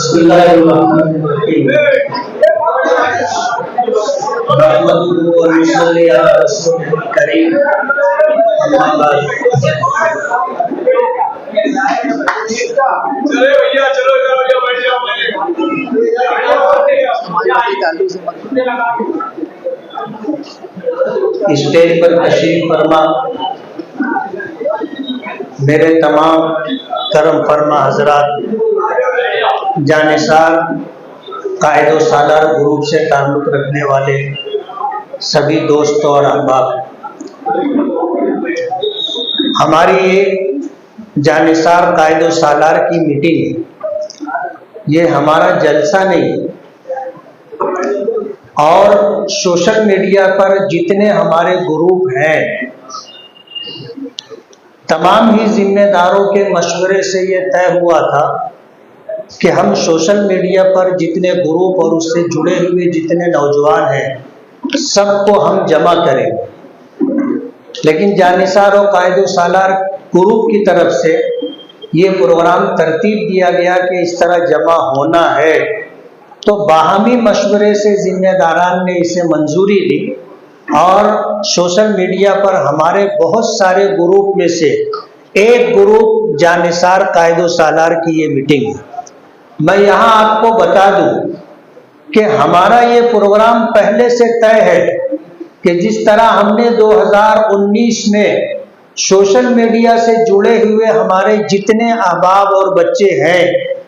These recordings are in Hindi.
बिस्मिल्लाहिर्रहमानिर्रहीम। रहमतुल्लाहि व सल्ली अला रसूलिल करीम। अम्मा बाद। चलो भैया बैठ जाओ। स्टेज पर तशरीफ फरमा मेरे तमाम करम फरमा हजरात, जानिसार कायदो सालार ग्रुप से ताल्लुक़ रखने वाले सभी दोस्तों और अहबाब, हमारी ये जानिसार कायदो सालार की मीटिंग है। ये हमारा जलसा नहीं है। और सोशल मीडिया पर जितने हमारे ग्रुप हैं, तमाम ही जिम्मेदारों के मशवरे से ये तय हुआ था कि हम सोशल मीडिया पर जितने ग्रुप और उससे जुड़े हुए जितने नौजवान हैं, सबको हम जमा करेंगे। लेकिन जानिसार और कायदो सालार ग्रुप की तरफ से ये प्रोग्राम तरतीब दिया गया कि इस तरह जमा होना है, तो बाहमी मशवरे से जिम्मेदारान ने इसे मंजूरी दी और सोशल मीडिया पर हमारे बहुत सारे ग्रुप में से एक ग्रुप जानिसार कायदो सालार की ये मीटिंग है। मैं यहाँ आपको बता दूं कि हमारा ये प्रोग्राम पहले से तय है कि जिस तरह हमने 2019 में सोशल मीडिया से जुड़े हुए हमारे जितने अहबाब और बच्चे हैं,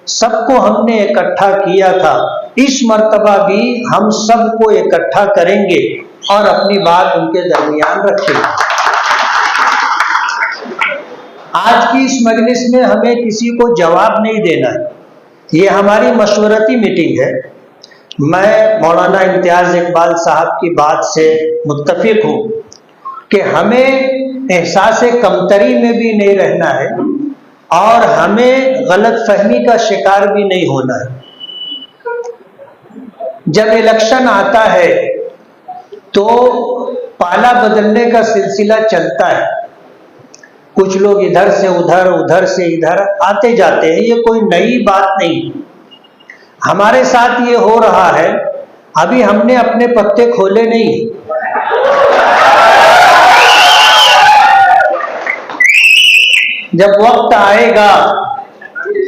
सबको हमने इकट्ठा किया था, इस मर्तबा भी हम सबको इकट्ठा करेंगे और अपनी बात उनके दरमियान रखेंगे। आज की इस मजलिस में हमें किसी को जवाब नहीं देना है। ये हमारी मशवरती मीटिंग है। मैं मौलाना इम्तियाज इकबाल साहब की बात से मुत्तफिक हूँ कि हमें एहसास कमतरी में भी नहीं रहना है और हमें गलत फहमी का शिकार भी नहीं होना है। जब इलेक्शन आता है तो पाला बदलने का सिलसिला चलता है। कुछ लोग इधर से उधर, उधर से इधर आते जाते हैं। ये कोई नई बात नहीं। हमारे साथ ये हो रहा है। अभी हमने अपने पत्ते खोले नहीं। जब वक्त आएगा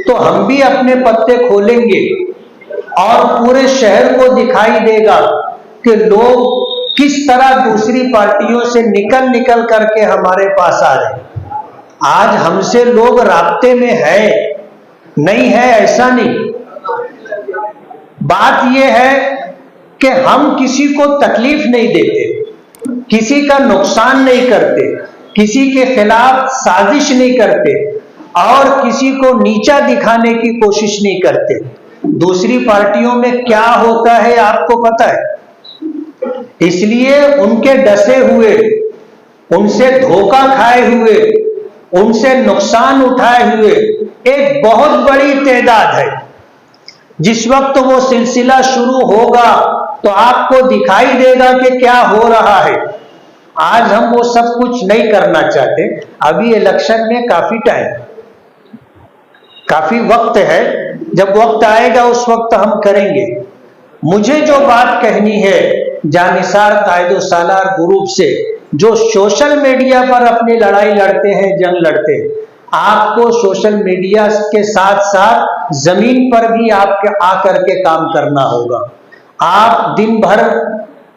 तो हम भी अपने पत्ते खोलेंगे और पूरे शहर को दिखाई देगा कि लोग किस तरह दूसरी पार्टियों से निकल करके हमारे पास आ रहे हैं। आज हमसे लोग राब्ते में है, नहीं है ऐसा नहीं। बात यह है कि हम किसी को तकलीफ नहीं देते, किसी का नुकसान नहीं करते, किसी के खिलाफ साजिश नहीं करते और किसी को नीचा दिखाने की कोशिश नहीं करते। दूसरी पार्टियों में क्या होता है आपको पता है। इसलिए उनके डसे हुए, उनसे धोखा खाए हुए, उनसे नुकसान उठाए हुए एक बहुत बड़ी तादाद है। जिस वक्त वो सिलसिला शुरू होगा तो आपको दिखाई देगा कि क्या हो रहा है। आज हम वो सब कुछ नहीं करना चाहते। अभी इलेक्शन में काफी टाइम, काफी वक्त है। जब वक्त आएगा उस वक्त हम करेंगे। मुझे जो बात कहनी है जानिसार कायदो सालार ग्रुप से, जो सोशल मीडिया पर अपनी लड़ाई लड़ते हैं, जंग लड़ते हैं, आपको सोशल मीडिया के साथ साथ जमीन पर भी आपके आकर के काम करना होगा। आप दिन भर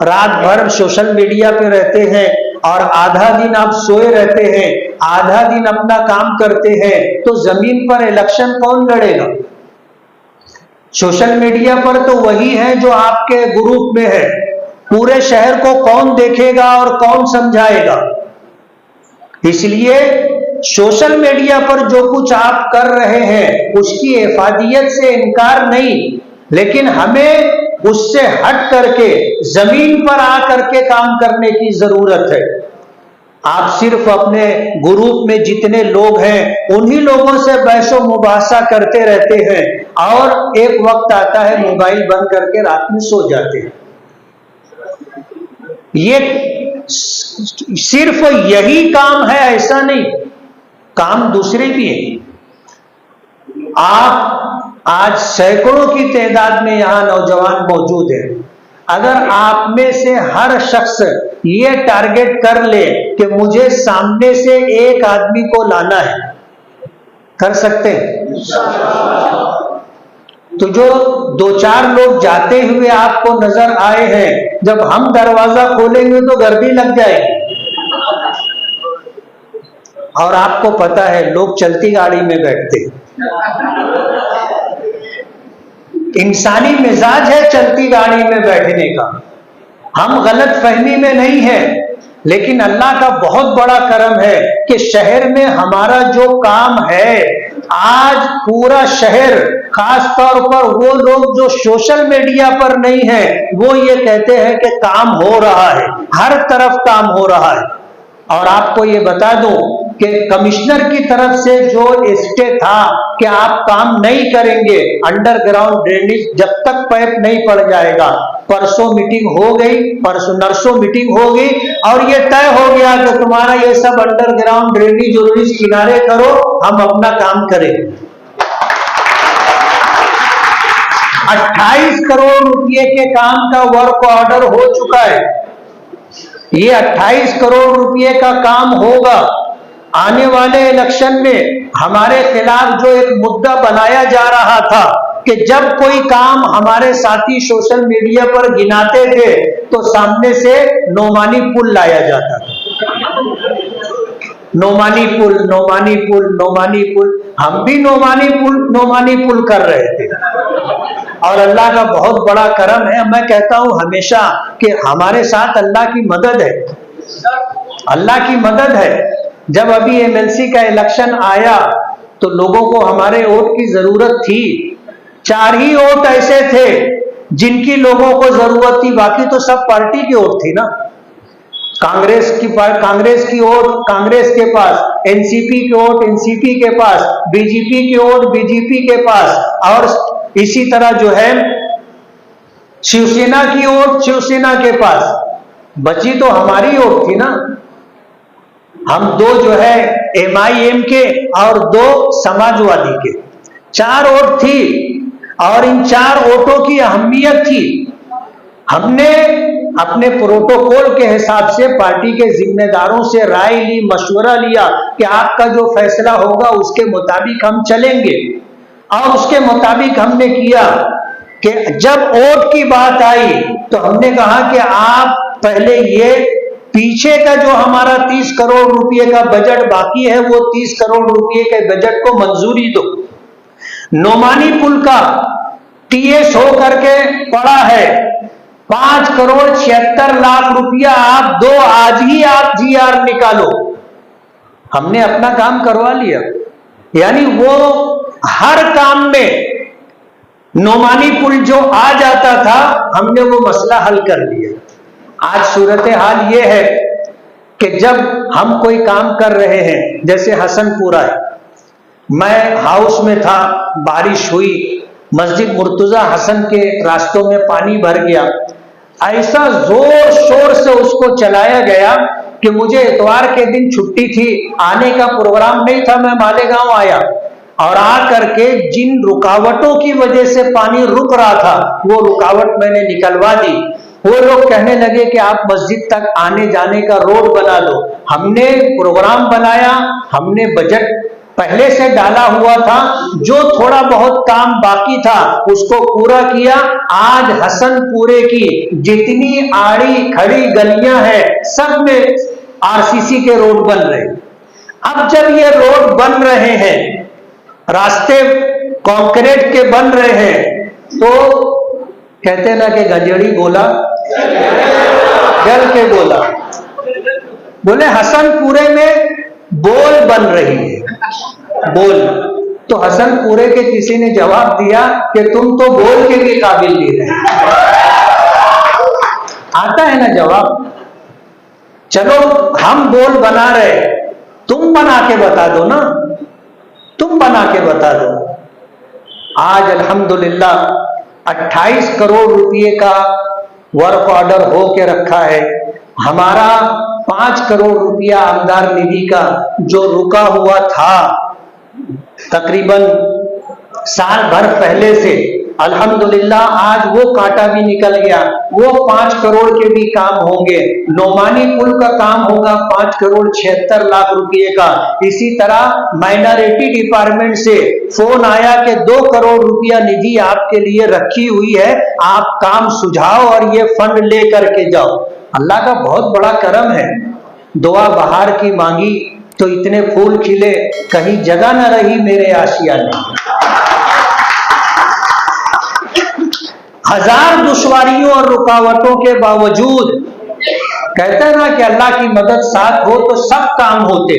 रात भर सोशल मीडिया पे रहते हैं और आधा दिन आप सोए रहते हैं, आधा दिन अपना काम करते हैं, तो जमीन पर इलेक्शन कौन लड़ेगा। सोशल मीडिया पर तो वही है जो आपके ग्रुप में है। पूरे शहर को कौन देखेगा और कौन समझाएगा। इसलिए सोशल मीडिया पर जो कुछ आप कर रहे हैं उसकी इफादियत से इनकार नहीं, लेकिन हमें उससे हट करके जमीन पर आकर के काम करने की जरूरत है। आप सिर्फ अपने ग्रुप में जितने लोग हैं उन्हीं लोगों से बहसो मुबाहसा करते रहते हैं और एक वक्त आता है मोबाइल बंद करके रात में सो जाते हैं। ये सिर्फ यही काम है ऐसा नहीं, काम दूसरे भी हैं। आप आज सैकड़ों की तादाद में यहाँ नौजवान मौजूद है। अगर आप में से हर शख्स ये टारगेट कर ले कि मुझे सामने से एक आदमी को लाना है, कर सकते हैं? तो जो दो चार लोग जाते हुए आपको नजर आए हैं, जब हम दरवाजा खोलेंगे तो गर्दी लग जाएगी। और आपको पता है लोग चलती गाड़ी में बैठते, इंसानी मिजाज है चलती गाड़ी में बैठने का। हम गलत फहमी में नहीं है, लेकिन अल्लाह का बहुत बड़ा करम है कि शहर में हमारा जो काम है, आज पूरा शहर, खास तौर पर वो लोग जो सोशल मीडिया पर नहीं है, वो ये कहते हैं कि काम हो रहा है, हर तरफ काम हो रहा है। और आपको ये बता दूं कि कमिश्नर की तरफ से जो स्टे था कि आप काम नहीं करेंगे, अंडरग्राउंड ड्रेनेज जब तक पाइप नहीं पड़ जाएगा। परसों मीटिंग हो गई, परसों नरसों मीटिंग हो गई और ये तय हो गया कि तुम्हारा ये सब अंडरग्राउंड ड्रेनेज किनारे करो, हम अपना काम करेंगे। 28 करोड़ रुपए के काम का वर्क ऑर्डर हो चुका है। ये 28 करोड़ रुपए का काम होगा। आने वाले इलेक्शन में हमारे खिलाफ जो एक मुद्दा बनाया जा रहा था कि जब कोई काम हमारे साथी सोशल मीडिया पर गिनाते थे तो सामने से नोमानी पुल लाया जाता था। नोमानी पुल, नोमानी पुल, नोमानी पुल। हम भी नोमानी पुल कर रहे थे। और अल्लाह का बहुत बड़ा करम है। मैं कहता हूं हमेशा कि हमारे साथ अल्लाह की मदद है, अल्लाह की मदद है। जब अभी एमएलसी का इलेक्शन आया तो लोगों को हमारे वोट की जरूरत थी। 4 ही वोट ऐसे थे जिनकी लोगों को जरूरत थी, बाकी तो सब पार्टी की वोट थी ना। कांग्रेस की वोट कांग्रेस के पास, एनसीपी की वोट एनसीपी के पास, बीजेपी की वोट बीजेपी के पास, और इसी तरह जो है शिवसेना की वोट शिवसेना के पास। बची तो हमारी वोट थी ना। हम 2 जो है एमआईएम के और 2 समाजवादी के, 4 वोट थी और इन 4 वोटों की अहमियत थी। हमने अपने प्रोटोकॉल के हिसाब से पार्टी के जिम्मेदारों से राय ली, मशवरा लिया कि आपका जो फैसला होगा उसके मुताबिक हम चलेंगे। और उसके मुताबिक हमने किया कि जब वोट की बात आई तो हमने कहा कि आप पहले ये पीछे का जो हमारा 30 करोड़ रुपए का बजट बाकी है, वो 30 करोड़ रुपए के बजट को मंजूरी दो। नोमानी पुल का टीएस हो करके पड़ा है 5 करोड़ 76 लाख रुपया, आप दो, आज ही आप जीआर निकालो। हमने अपना काम करवा लिया। यानी वो हर काम में नोमानी पुल जो आ जाता था, हमने वो मसला हल कर लिया। आज सूरत हाल ये है कि जब हम कोई काम कर रहे हैं, जैसे हसनपुरा है, मैं हाउस में था, बारिश हुई, मस्जिद मुर्तजा हसन के रास्तों में पानी भर गया। ऐसा जोर शोर से उसको चलाया गया कि मुझे इतवार के दिन छुट्टी थी, आने का प्रोग्राम नहीं था। मैं मालेगांव आया और आकर के जिन रुकावटों की वजह से पानी रुक रहा था, वो रुकावट मैंने निकलवा दी। वो लोग कहने लगे कि आप मस्जिद तक आने जाने का रोड बना दो। हमने प्रोग्राम बनाया, हमने बजट पहले से डाला हुआ था, जो थोड़ा बहुत काम बाकी था उसको पूरा किया। आज हसनपुरे की जितनी आड़ी खड़ी गलियां हैं, सब में आरसीसी के रोड बन रहे। अब जब ये रोड बन रहे हैं, रास्ते कंक्रीट के बन रहे हैं, तो कहते ना कि गंजेड़ी बोला जल के बोला, बोले हसनपुरे में बोल बन रही है, बोल। तो हसनपुरे के किसी ने जवाब दिया कि तुम तो बोल के भी काबिल नहीं रहे। आता है ना जवाब। चलो हम बोल बना रहे, तुम बना के बता दो ना, तुम बना के बता दो। आज अल्हम्दुलिल्लाह 28 करोड़ रुपए का वर्क ऑर्डर हो के रखा है। हमारा 5 करोड़ रुपया आमदार निधि का जो रुका हुआ था, तकरीबन साल भर पहले से अल्हम्दुलिल्लाह आज वो कांटा भी निकल गया, वो 5 करोड़ के भी काम होंगे। नोमानी पुल का काम होगा 5 करोड़ 76 लाख रुपए का। इसी तरह माइनॉरिटी डिपार्टमेंट से फोन आया कि 2 करोड़ रुपया निधि आपके लिए रखी हुई है, आप काम सुझाओ और ये फंड ले करके जाओ। अल्लाह का बहुत बड़ा करम है। दुआ बहार की मांगी तो इतने फूल खिले, कहीं जगह न रही मेरे आशियाने। हजार दुश्वारियों और रुकावटों के बावजूद कहते हैं ना कि अल्लाह की मदद साथ हो तो सब काम होते।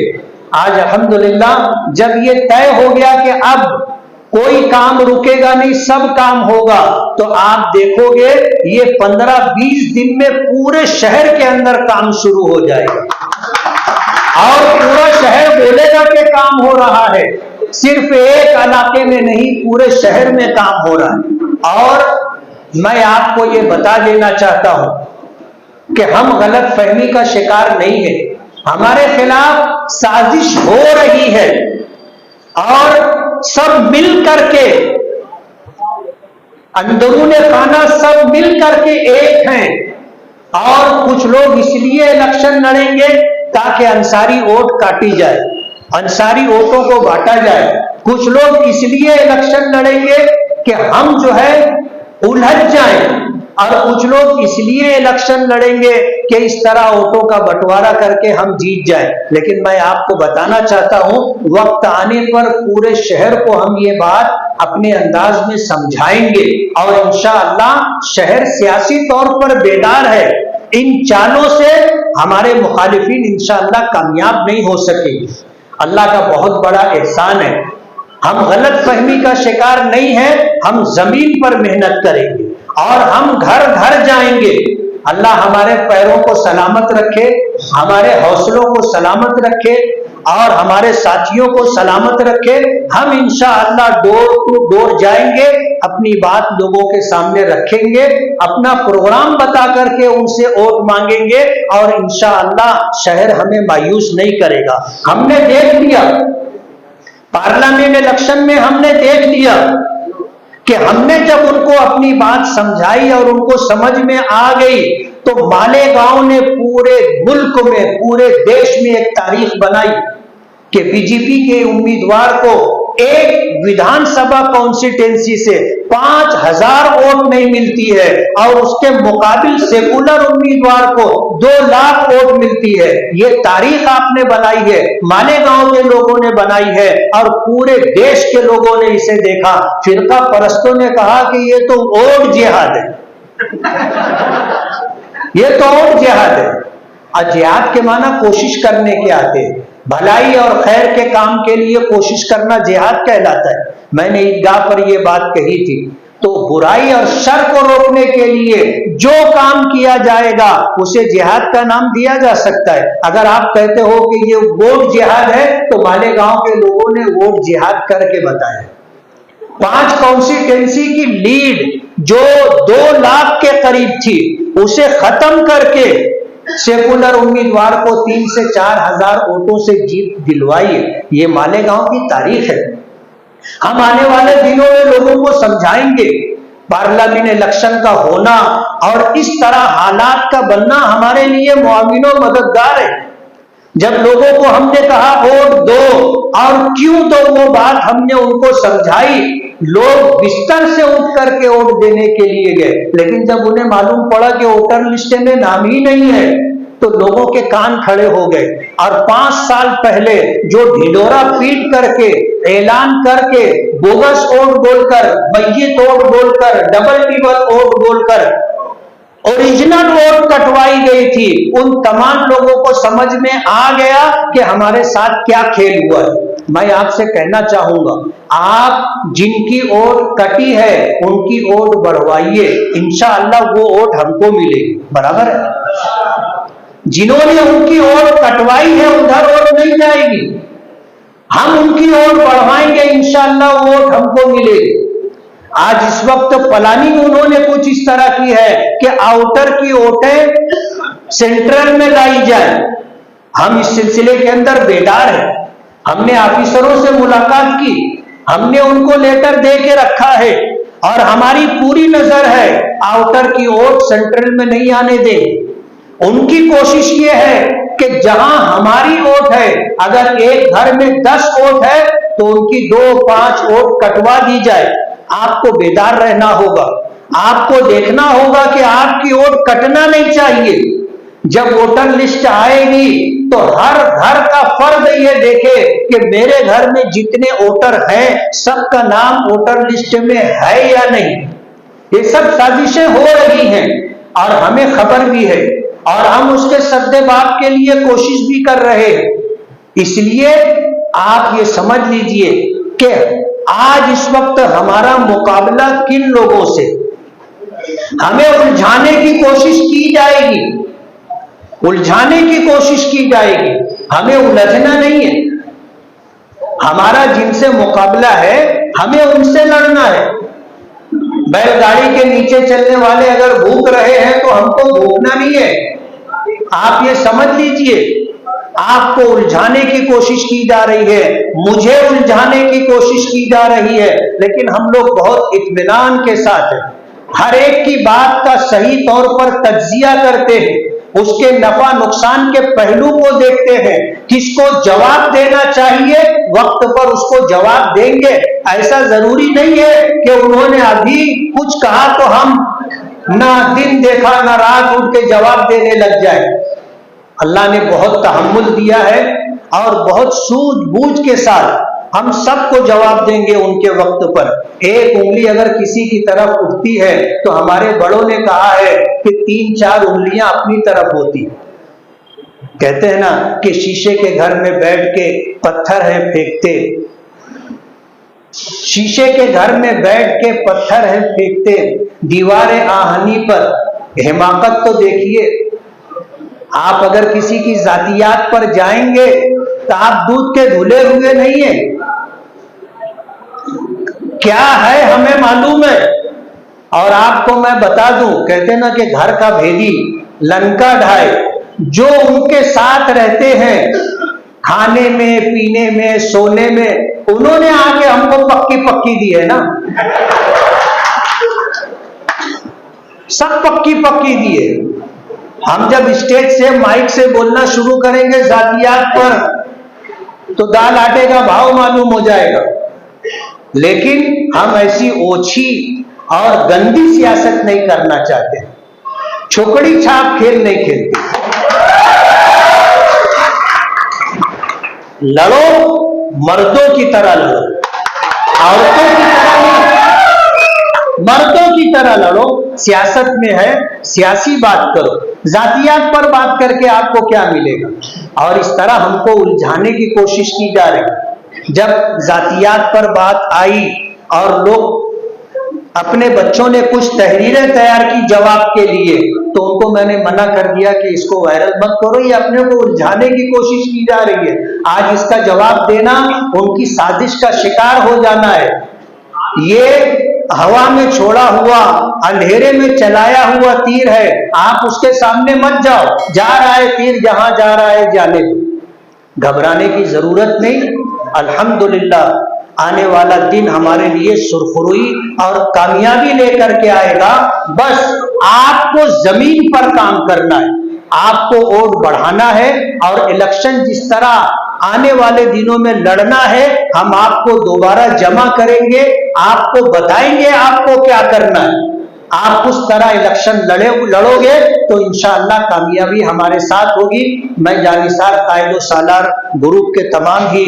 आज अल्हम्दुलिल्लाह जब ये तय हो गया कि अब कोई काम रुकेगा नहीं, सब काम होगा, तो आप देखोगे ये 15-20 दिन में पूरे शहर के अंदर काम शुरू हो जाएगा और पूरा शहर बोलेगा कि काम हो रहा है। सिर्फ एक इलाके में नहीं, पूरे शहर में काम हो रहा है। और मैं आपको ये बता देना चाहता हूं कि हम गलत फहमी का शिकार नहीं है। हमारे खिलाफ साजिश हो रही है और सब मिल करके अंदरूने खाना सब मिल करके एक हैं। और कुछ लोग इसलिए इलेक्शन लड़ेंगे ताकि अंसारी वोट काटी जाए, अंसारी वोटों को बांटा जाए। कुछ लोग इसलिए इलेक्शन लड़ेंगे कि हम जो है उलझ जाएं, और कुछ लोग इसलिए इलेक्शन लड़ेंगे कि इस तरह वोटों का बंटवारा करके हम जीत जाएं। लेकिन मैं आपको बताना चाहता हूं, वक्त आने पर पूरे शहर को हम ये बात अपने अंदाज में समझाएंगे और इंशाअल्लाह शहर सियासी तौर पर बेदार है। इन चालों से हमारे मुखालिफिन इंशाअल्लाह कामयाब नहीं हो सकेंगे। अल्लाह का बहुत बड़ा एहसान है, हम गलत फहमी का शिकार नहीं है। हम जमीन पर मेहनत करेंगे और हम घर घर जाएंगे। अल्लाह हमारे पैरों को सलामत रखे, हमारे हौसलों को सलामत रखे और हमारे साथियों को सलामत रखे। हम इंशाअल्लाह डोर टू डोर जाएंगे, अपनी बात लोगों के सामने रखेंगे, अपना प्रोग्राम बता करके उनसे वोट मांगेंगे और इंशाअल्लाह शहर हमें मायूस नहीं करेगा। हमने देख लिया पार्लियामेंट इलेक्शन में, हमने देख लिया कि हमने जब उनको अपनी बात समझाई और उनको समझ में आ गई तो मालेगांव ने पूरे मुल्क में, पूरे देश में एक तारीख बनाई कि बीजेपी के उम्मीदवार को एक विधानसभा कॉन्स्टिट्यूंसी से 5000 वोट नहीं मिलती है और उसके मुकाबिल सेकुलर उम्मीदवार को 2 लाख वोट मिलती है। ये तारीख आपने बनाई है, मालेगांव के लोगों ने बनाई है और पूरे देश के लोगों ने इसे देखा। फिरका परस्तों ने कहा कि ये तो वोट जिहाद है, ये तो वोट जिहाद है। और जिहाद के माना कोशिश करने के आते हैं, भलाई और खैर के काम के लिए कोशिश करना जिहाद कहलाता है। मैंने ईदगाह पर यह बात कही थी। तो बुराई और शर को रोकने के लिए जो काम किया जाएगा उसे जिहाद का नाम दिया जा सकता है। अगर आप कहते हो कि ये वोट जिहाद है तो मालेगांव के लोगों ने वोट जिहाद करके बताया। 5 कॉन्स्टिट्यूंसी की लीड जो 2 लाख के करीब थी उसे खत्म करके सेकुलर उम्मीदवार को 3 से 4 हजार वोटों से जीत दिलवाई। ये मालेगांव की तारीख है। हम आने वाले दिनों में लोगों को समझाएंगे पार्लियामेंट इलेक्शन का होना और इस तरह हालात का बनना हमारे लिए मुआविनो मददगार है। जब लोगों को हमने कहा वोट दो और क्यों दो, वो बात हमने उनको समझाई, लोग बिस्तर से उठ करके वोट देने के लिए गए। लेकिन जब उन्हें मालूम पड़ा कि वोटर लिस्ट में नाम ही नहीं है तो लोगों के कान खड़े हो गए। और 5 साल पहले जो ढिंढोरा पीट करके ऐलान करके बोगस वोट बोलकर, मैयत वोट बोलकर, डबल टिबल वोट बोलकर ओरिजिनल वोट कटवाई गई थी, उन तमाम लोगों को समझ में आ गया कि हमारे साथ क्या खेल हुआ है। मैं आपसे कहना चाहूंगा, आप जिनकी वोट कटी है उनकी वोट बढ़वाइए, इंशाअल्लाह वो वोट हमको मिलेगी। बराबर है? जिन्होंने उनकी वोट कटवाई है उधर वोट नहीं जाएगी, हम उनकी वोट बढ़वाएंगे, इंशाअल्लाह वोट हमको मिलेगी। आज इस वक्त प्लानिंग उन्होंने कुछ इस तरह की है कि आउटर की वोटें सेंट्रल में लाई जाए। हम इस सिलसिले के अंदर बेदार हैं। हमने ऑफिसरों से मुलाकात की, हमने उनको लेटर दे के रखा है और हमारी पूरी नजर है आउटर की वोट सेंट्रल में नहीं आने दें। उनकी कोशिश ये है कि जहां हमारी वोट है, अगर एक घर में 10 वोट है तो उनकी 2-5 वोट कटवा दी जाए। आपको बेदार रहना होगा, आपको देखना होगा कि आपकी वोट कटना नहीं चाहिए। जब वोटर लिस्ट आएगी तो हर घर का फर्द ये देखे कि मेरे घर में जितने वोटर हैं सबका नाम वोटर लिस्ट में है या नहीं। ये सब साजिशें हो रही हैं और हमें खबर भी है और हम उसके सद्देबाब के लिए कोशिश भी कर रहे हैं। इसलिए आप ये समझ लीजिए कि आज इस वक्त हमारा मुकाबला किन लोगों से, हमें उलझाने की कोशिश की जाएगी, उलझाने की कोशिश की जाएगी। हमें उलझना नहीं है, हमारा जिनसे मुकाबला है हमें उनसे लड़ना है। बैलगाड़ी के नीचे चलने वाले अगर भूख रहे हैं तो हमको भूखना नहीं है। आप ये समझ लीजिए, आपको उलझाने की कोशिश की जा रही है, मुझे उलझाने की कोशिश की जा रही है, लेकिन हम लोग बहुत इत्मीनान के साथ हैं। हर एक की बात का सही तौर पर तज्जिया करते हैं, उसके नफा नुकसान के पहलू को देखते हैं, किसको जवाब देना चाहिए वक्त पर उसको जवाब देंगे। ऐसा जरूरी नहीं है कि उन्होंने अभी कुछ कहा तो हम ना दिन देखा ना रात उठ के जवाब देने लग जाए। अल्लाह ने बहुत तहम्मुल दिया है और बहुत सूझबूझ के साथ हम सबको जवाब देंगे उनके वक्त पर। एक उंगली अगर किसी की तरफ उठती है तो हमारे बड़ों ने कहा है कि 3-4 उंगलियां अपनी तरफ होती। कहते हैं ना कि शीशे के घर में बैठ के पत्थर है फेंकते, शीशे के घर में बैठ के पत्थर है फेंकते, दीवारें आहनी पर हिमाकत तो देखिए। आप अगर किसी की जातियात पर जाएंगे तो आप दूध के धुले हुए नहीं है, क्या है हमें मालूम है। और आपको मैं बता दूं, कहते ना कि घर का भेदी लंका ढाए, जो उनके साथ रहते हैं खाने में पीने में सोने में, उन्होंने आके हमको पक्की पक्की दी है ना, सब पक्की पक्की दी है। हम जब स्टेज से माइक से बोलना शुरू करेंगे जातियात पर तो दाल आटे का भाव मालूम हो जाएगा। लेकिन हम ऐसी ओछी और गंदी सियासत नहीं करना चाहते, छोकड़ी छाप खेल नहीं खेलते। लड़ो, मर्दों की तरह लड़ो, औरतों की तरह नहीं, मर्दों की तरह लड़ो। सियासत में है सियासी बात करो, जातियात पर बात करके आपको क्या मिलेगा। और इस तरह हमको उलझाने की कोशिश की जा रही। जब जातियात पर बात आई और लोग अपने बच्चों ने कुछ तहरीरें तैयार की जवाब के लिए, तो उनको मैंने मना कर दिया कि इसको वायरल मत करो, ये अपने को उलझाने की कोशिश की जा रही है। आज इसका जवाब देना उनकी साजिश का शिकार हो जाना है। ये हवा में छोड़ा हुआ, अंधेरे में चलाया हुआ तीर है, आप उसके सामने मत जाओ। जा रहा है तीर, जहां जा रहा है जाने दो, घबराने की जरूरत नहीं। अल्हम्दुलिल्लाह आने वाला दिन हमारे लिए सुरखरुई और कामयाबी लेकर के आएगा। बस आपको जमीन पर काम करना है, आपको वोट बढ़ाना है और इलेक्शन जिस तरह आने वाले दिनों में लड़ना है, हम आपको दोबारा जमा करेंगे, आपको बताएंगे आपको क्या करना है। आप उस तरह इलेक्शन लड़ोगे तो इंशाअल्लाह कामयाबी हमारे साथ होगी। मैं जानिसार कायदो सालार ग्रुप के तमाम ही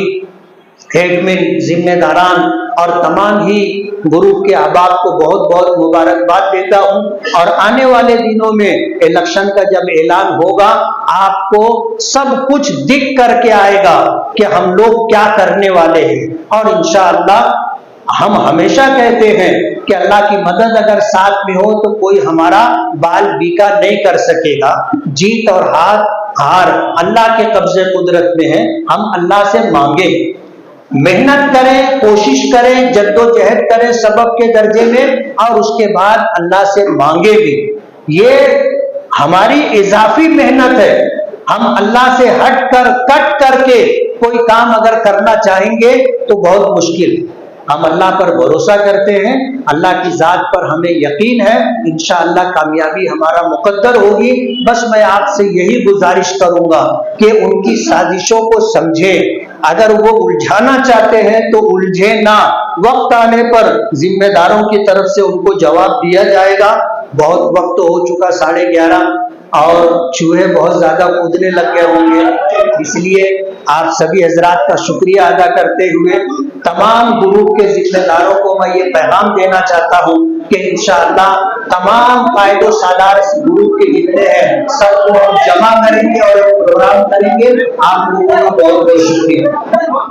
एडमिन, जिम्मेदारान और तमाम ही ग्रुप के अहबाब को बहुत बहुत मुबारकबाद देता हूं। और आने वाले दिनों में इलेक्शन का जब ऐलान होगा, आपको सब कुछ दिख करके आएगा कि हम लोग क्या करने वाले हैं। और इंशाअल्लाह हम हमेशा कहते हैं कि अल्लाह की मदद अगर साथ में हो तो कोई हमारा बाल बीका नहीं कर सकेगा। जीत और हार अल्लाह के कब्जे कुदरत में है। हम अल्लाह से मांगे, मेहनत करें, कोशिश करें, जद्दोजहद करें सबब के दर्जे में, और उसके बाद अल्लाह से मांगे भी। ये हमारी इजाफी मेहनत है। हम अल्लाह से हट कर कट करके कोई काम अगर करना चाहेंगे तो बहुत मुश्किल। हम अल्लाह पर भरोसा करते हैं, अल्लाह की ज़ात पर हमें यकीन है, इंशाअल्लाह कामयाबी हमारा मुकद्दर होगी। बस मैं आपसे यही गुजारिश करूंगा कि उनकी साजिशों को समझे, अगर वो उलझाना चाहते हैं तो उलझे ना, वक्त आने पर जिम्मेदारों की तरफ से उनको जवाब दिया जाएगा। बहुत वक्त हो चुका 11:30 और चूहे बहुत ज्यादा कूदने लग गए होंगे, इसलिए आप सभी हजरात का शुक्रिया अदा करते हुए तमाम ग्रुप के जिम्मेदारों को मैं ये पैगाम देना चाहता हूँ कि इंशाअल्लाह तमाम कायदो सालार ग्रुप के जितने हैं सबको हम जमा करेंगे और प्रोग्राम करेंगे। आप लोगों का बहुत बहुत शुक्रिया।